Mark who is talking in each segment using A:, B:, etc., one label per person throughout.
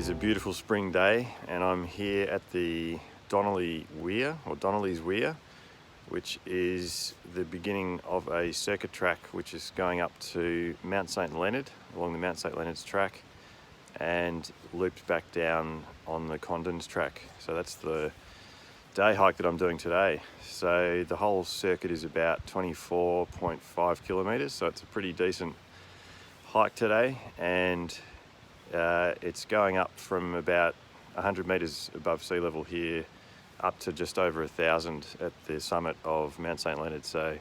A: is a beautiful spring day and I'm here at the Donnelly's Weir, which is the beginning of a circuit track which is going up to Mount St Leonard, along the Mount St Leonard's track, and loops back down on the Condon's track. So that's the day hike that I'm doing today. So the whole circuit is about 24.5 kilometres, so it's a pretty decent hike today, and it's going up from about 100 metres above sea level here up to just over 1,000 at the summit of Mount St Leonard. So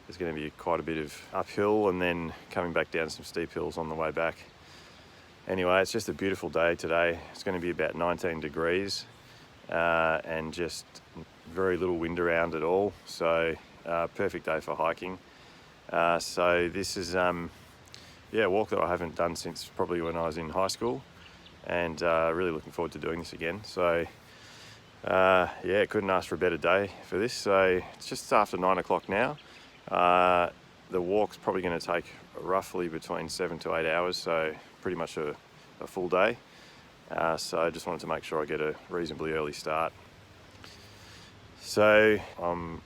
A: there's going to be quite a bit of uphill and then coming back down some steep hills on the way back. Anyway, it's just a beautiful day today. It's going to be about 19 degrees and just very little wind around at all. So perfect day for hiking. So this is a walk that I haven't done since probably when I was in high school, and really looking forward to doing this again. So couldn't ask for a better day for this. So it's just after 9 o'clock now. The walk's probably going to take roughly between 7 to 8 hours, so pretty much a full day. So I just wanted to make sure I get a reasonably early start. So I'm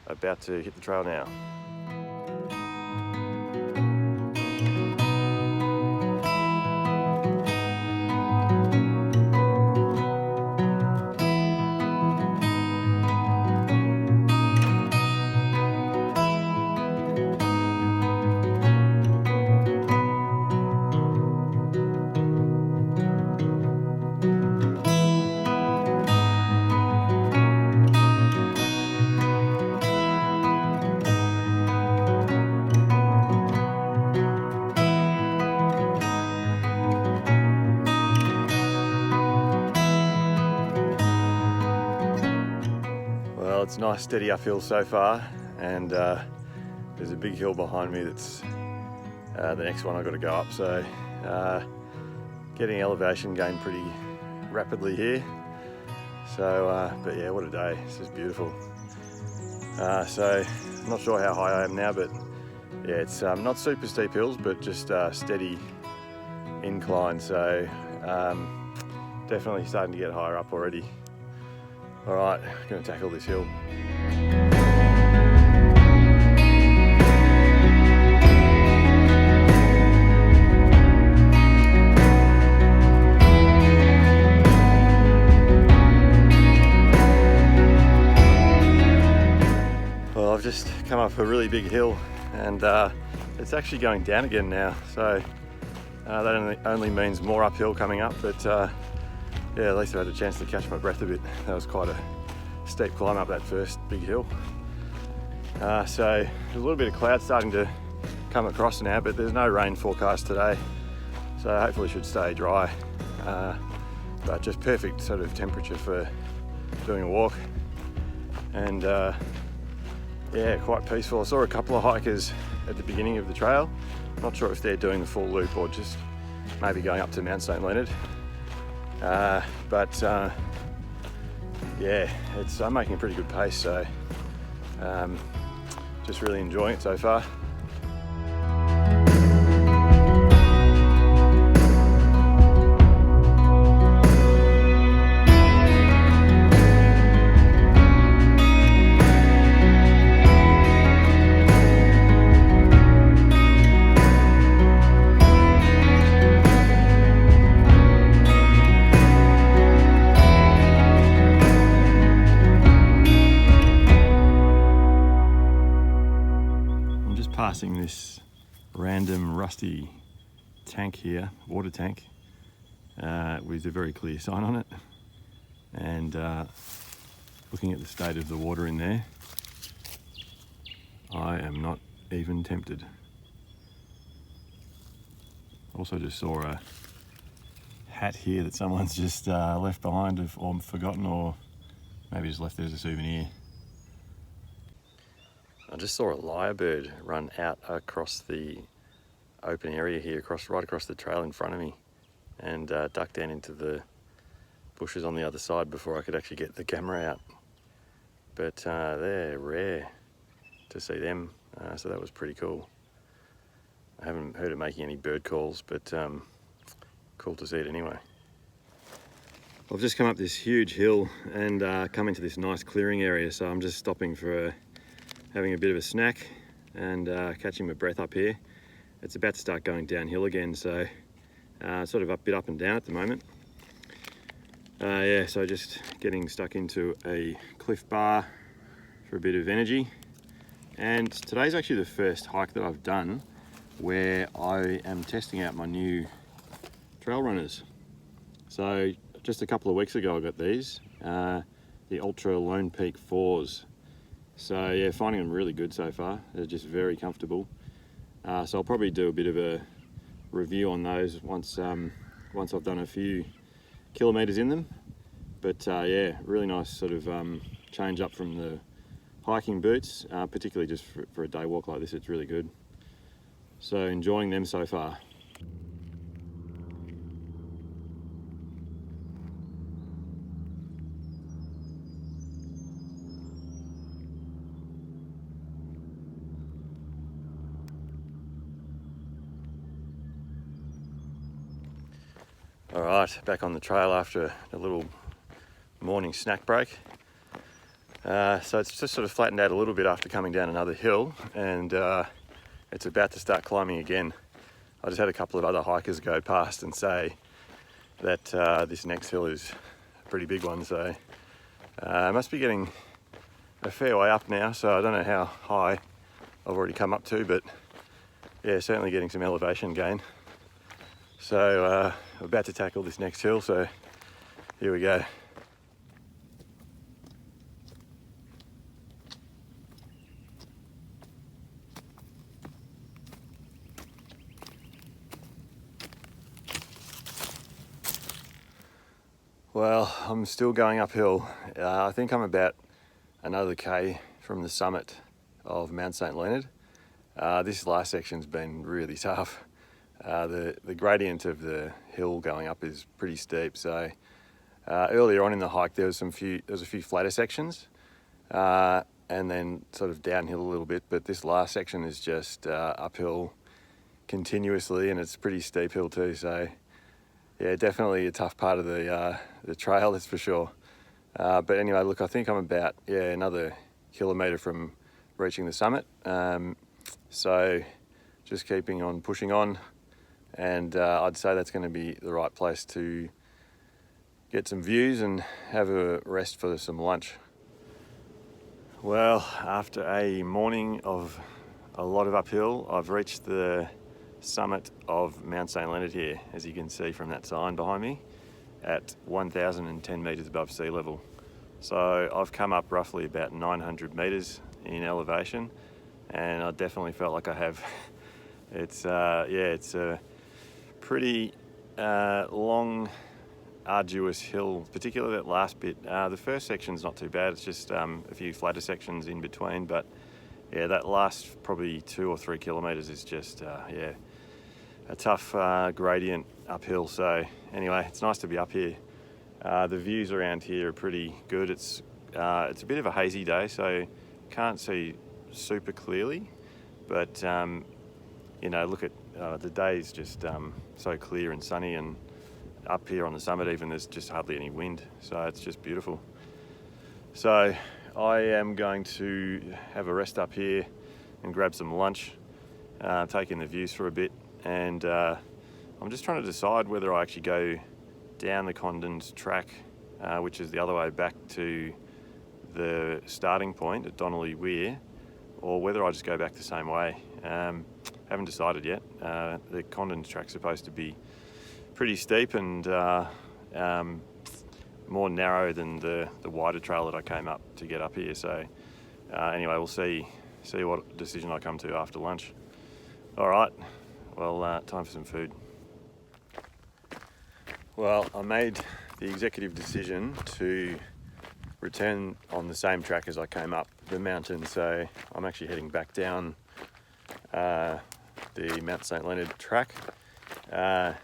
A: about to hit the trail now. Well, it's nice steady uphill so far, and there's a big hill behind me that's the next one I've got to go up. So getting elevation gain pretty rapidly here. So but yeah, what a day. This is beautiful. So I'm not sure how high I am now, but yeah, it's not super steep hills, but just steady incline. So definitely starting to get higher up already. All right, going to tackle this hill. Well, I've just come up a really big hill, and it's actually going down again now. So that only means more uphill coming up, but yeah, at least I had a chance to catch my breath a bit. That was quite a steep climb up that first big hill. So there's a little bit of cloud starting to come across now, but there's no rain forecast today, so hopefully it should stay dry. But just perfect sort of temperature for doing a walk, and yeah, quite peaceful. I saw a couple of hikers at the beginning of the trail. Not sure if they're doing the full loop or just maybe going up to Mount St Leonard. Yeah, I'm making a pretty good pace, so just really enjoying it so far. Passing this random rusty tank here, water tank, with a very clear sign on it, and looking at the state of the water in there, I am not even tempted. Also just saw a hat here that someone's just left behind or forgotten, or maybe just left there as a souvenir. I just saw a lyrebird run out across the open area here, right across the trail in front of me, and duck down into the bushes on the other side before I could actually get the camera out. But they're rare to see them, so that was pretty cool. I haven't heard it making any bird calls, but cool to see it anyway. I've just come up this huge hill and come into this nice clearing area, so I'm just stopping for having a bit of a snack and catching my breath up here. It's about to start going downhill again, so sort of a bit up and down at the moment. Yeah, so just getting stuck into a cliff bar for a bit of energy. And today's actually the first hike that I've done where I am testing out my new trail runners. So just a couple of weeks ago I got these, the Ultra Lone Peak 4s. So yeah, finding them really good so far. They're just very comfortable. So I'll probably do a bit of a review on those once I've done a few kilometres in them. But yeah, really nice sort of change up from the hiking boots, particularly just for a day walk like this. It's really good. So enjoying them so far. All right, back on the trail after a little morning snack break. So it's just sort of flattened out a little bit after coming down another hill, and it's about to start climbing again. I just had a couple of other hikers go past and say that this next hill is a pretty big one, so I must be getting a fair way up now, so I don't know how high I've already come up to, but yeah, certainly getting some elevation gain. So I'm about to tackle this next hill, so here we go. Well, I'm still going uphill. I think I'm about another K from the summit of Mount St Leonard. This last section's been really tough. The gradient of the hill going up is pretty steep, so earlier on in the hike there was a few flatter sections and then sort of downhill a little bit, but this last section is just uphill continuously, and it's a pretty steep hill too, so yeah, definitely a tough part of the trail, that's for sure. But anyway, look, I think I'm about another kilometre from reaching the summit, so just keeping on pushing on. And I'd say that's going to be the right place to get some views and have a rest for some lunch. Well, after a morning of a lot of uphill, I've reached the summit of Mount St Leonard here, as you can see from that sign behind me, at 1,010 metres above sea level. So I've come up roughly about 900 metres in elevation, and I definitely felt like I have. It's a pretty long, arduous hill, particularly that last bit. The first section's not too bad, it's just a few flatter sections in between, but yeah, that last probably 2 or 3 kilometres is just a tough gradient uphill. So anyway, it's nice to be up here. The views around here are pretty good. It's a bit of a hazy day, so can't see super clearly, but you know, look at the day's just so clear and sunny, and up here on the summit even there's just hardly any wind, so it's just beautiful. So I am going to have a rest up here and grab some lunch, take in the views for a bit, and I'm just trying to decide whether I actually go down the Condon's track, which is the other way back to the starting point at Donnelly Weir, or whether I just go back the same way. Haven't decided yet. The Condon's track's supposed to be pretty steep and more narrow than the wider trail that I came up to get up here. So anyway, we'll see what decision I come to after lunch. All right, well, time for some food. Well, I made the executive decision to return on the same track as I came up the mountain, so I'm actually heading back down the Mount St Leonard track. I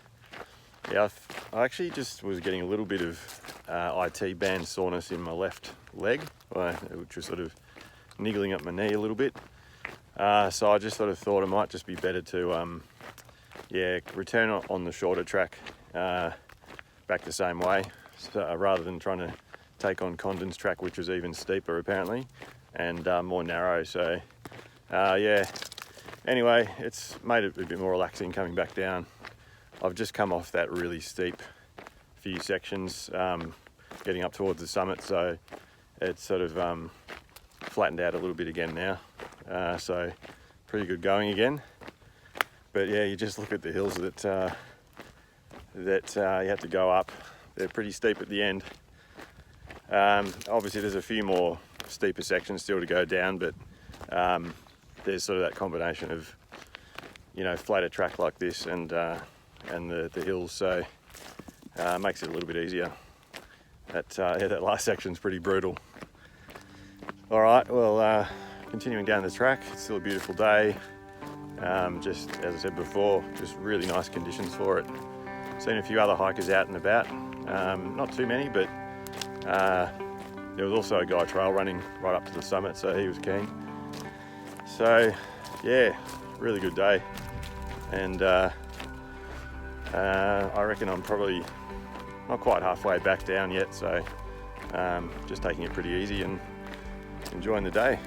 A: actually just was getting a little bit of IT band soreness in my left leg, which was sort of niggling at my knee a little bit. So I just sort of thought it might just be better to return on the shorter track back the same way. so, rather than trying to take on Condon's track, which was even steeper apparently, and more narrow. So yeah, anyway, it's made it a bit more relaxing coming back down. I've just come off that really steep few sections getting up towards the summit, so it's sort of flattened out a little bit again now, so pretty good going again. But yeah, you just look at the hills that you have to go up. They're pretty steep at the end. Obviously there's a few more steeper sections still to go down, but there's sort of that combination of, you know, flatter track like this and the hills, so makes it a little bit easier. Yeah, that last section's pretty brutal. All right, well, continuing down the track, it's still a beautiful day. Just as I said before, just really nice conditions for it. Seen a few other hikers out and about, not too many, but there was also a guy trail running right up to the summit, so he was keen. So yeah, really good day, and I reckon I'm probably not quite halfway back down yet, so just taking it pretty easy and enjoying the day.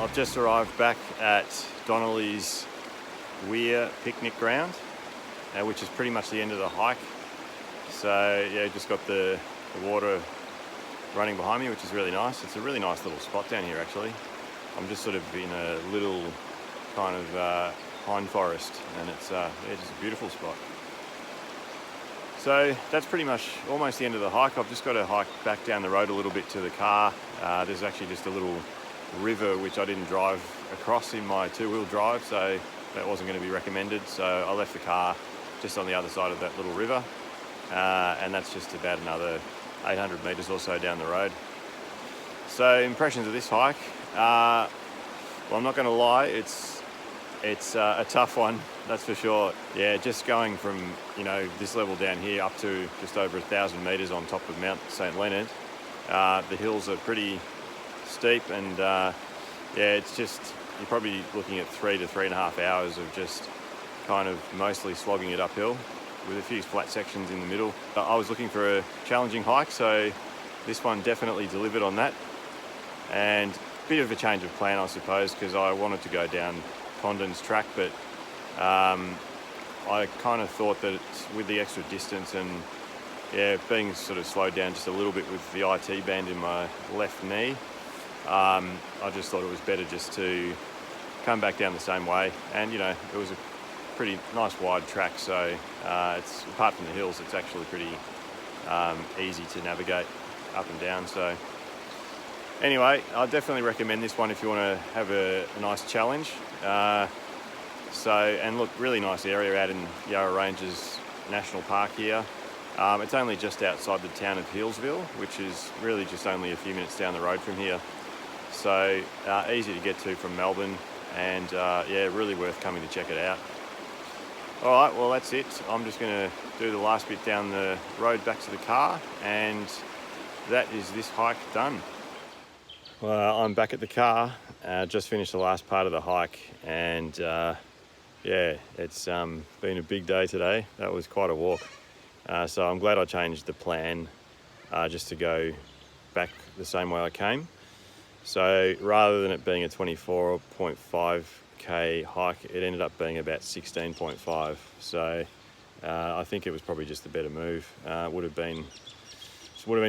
A: I've just arrived back at Donnelly's Weir picnic ground, which is pretty much the end of the hike. So yeah, just got the water running behind me, which is really nice. It's a really nice little spot down here actually. I'm just sort of in a little kind of pine forest, and it's yeah, just a beautiful spot. So that's pretty much almost the end of the hike. I've just got to hike back down the road a little bit to the car. There's actually just a little river which I didn't drive across in my two-wheel drive, so that wasn't going to be recommended. So I left the car just on the other side of that little river, and that's just about another 800 metres or so down the road. So impressions of this hike, well, I'm not going to lie, it's a tough one, that's for sure. Yeah, just going from, you know, this level down here up to just over 1,000 metres on top of Mount St Leonard. The hills are pretty steep, and yeah, it's just, you're probably looking at 3 to 3.5 hours of just kind of mostly slogging it uphill with a few flat sections in the middle. I was looking for a challenging hike, so this one definitely delivered on that. And a bit of a change of plan, I suppose, because I wanted to go down Condon's track, but I kind of thought that with the extra distance and yeah, being sort of slowed down just a little bit with the IT band in my left knee, I just thought it was better just to come back down the same way. And you know, it was a pretty nice wide track, so it's, apart from the hills, it's actually pretty easy to navigate up and down. So anyway, I definitely recommend this one if you want to have a nice challenge. And look, really nice area out in Yarra Ranges National Park here. It's only just outside the town of Healesville, which is really just only a few minutes down the road from here. So easy to get to from Melbourne, and yeah, really worth coming to check it out. All right, well that's it. I'm just going to do the last bit down the road back to the car, and that is this hike done. Well, I'm back at the car. Just finished the last part of the hike, and yeah, it's been a big day today. That was quite a walk. So I'm glad I changed the plan just to go back the same way I came. So rather than it being a 24.5k hike, it ended up being about 16.5. So I think it was probably just a better move. Would have been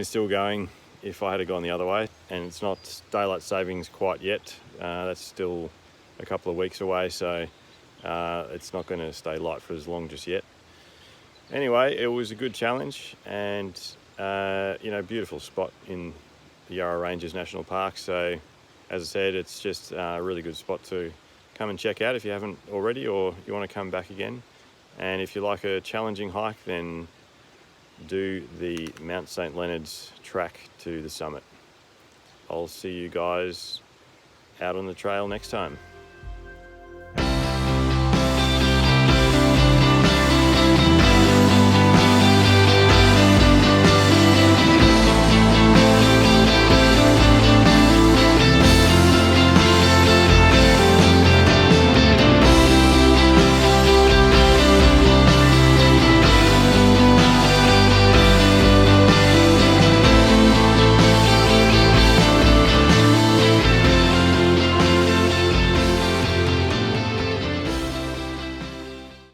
A: still going if I had gone the other way, and it's not daylight savings quite yet. That's still a couple of weeks away, so it's not going to stay light for as long just yet. Anyway, it was a good challenge, and beautiful spot in the Yarra Ranges National Park. So as I said, it's just a really good spot to come and check out if you haven't already, or you want to come back again. And if you like a challenging hike, then do the Mount St Leonard's track to the summit. I'll see you guys out on the trail next time.